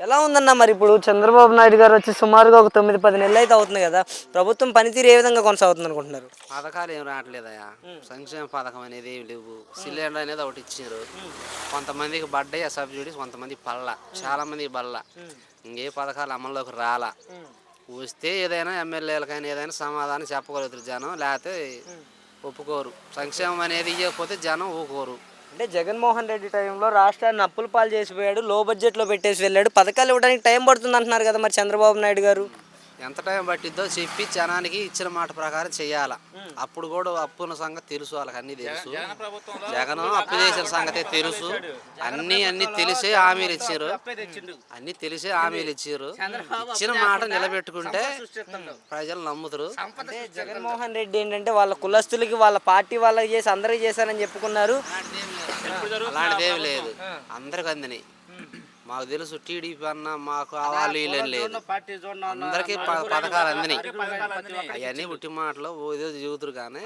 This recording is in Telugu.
ఎలా ఉందన్న మరి ఇప్పుడు చంద్రబాబు నాయుడు గారు వచ్చి సుమారుగా ఒక 9-10 నెలలు అయితే అవుతుంది కదా, ప్రభుత్వం పనితీరు ఏ విధంగా కొనసాగుతుంది అనుకుంటున్నారు? పథకాలు ఏం రావట్లేదయా. సంక్షేమ పథకం అనేది ఏమి లేవు. సిలిండర్ అనేది ఒకటి ఇచ్చారు. కొంతమందికి పడ్డాయి ఆ సబ్సిడీస్, కొంతమంది పల్ల, చాలా మందికి బల్ల. ఇంకే పథకాలు అమల్లోకి రాలా. వస్తే ఏదైనా ఎమ్మెల్యేలకైనా ఏదైనా సమాధానం చెప్పగలుగుతారు జనం, లేకపోతే ఒప్పుకోరు. సంక్షేమం అనేది ఇవ్వకపోతే జనం ఊరుకోరు. అంటే జగన్మోహన్ రెడ్డి టైంలో రాష్ట్రాన్ని అప్పుల పాలు చేసిపోయాడు, లో బడ్జెట్లో పెట్టేసి వెళ్ళాడు, పథకాలు ఇవ్వడానికి టైం పడుతుంది అంటున్నారు కదా మరి చంద్రబాబు నాయుడు గారు. ఎంత టైం పట్టిద్దో చెప్పి జనానికి ఇచ్చిన మాట ప్రకారం చెయ్యాల. అప్పుడు కూడా అప్పున్న సంగతి తెలుసు, వాళ్ళకి అన్నీ తెలుసు. జగన్ అప్పు చేసిన సంగతి తెలుసు. అన్నీ తెలిసే హామీలు ఇచ్చారు. అన్నీ తెలిసే హామీలు ఇచ్చారు. ఇచ్చిన మాట నిలబెట్టుకుంటే ప్రజలు నమ్ముతారు. అంటే జగన్మోహన్ రెడ్డి ఏంటంటే వాళ్ళ కులస్తులకి, వాళ్ళ పార్టీ వాళ్ళకి చేసి అందరికీ చేశారని చెప్పుకున్నారు. అలాంటిదేమి లేదు, అందరికి అందినాయి. మాకు తెలుసు టీడీపీ అన్న మాకు వాళ్ళు వీళ్ళని లేదు, అందరికీ పథకాలు అందినాయి. అవన్నీ ఉట్టి మాటలు ఏదో చెబుతారు కానీ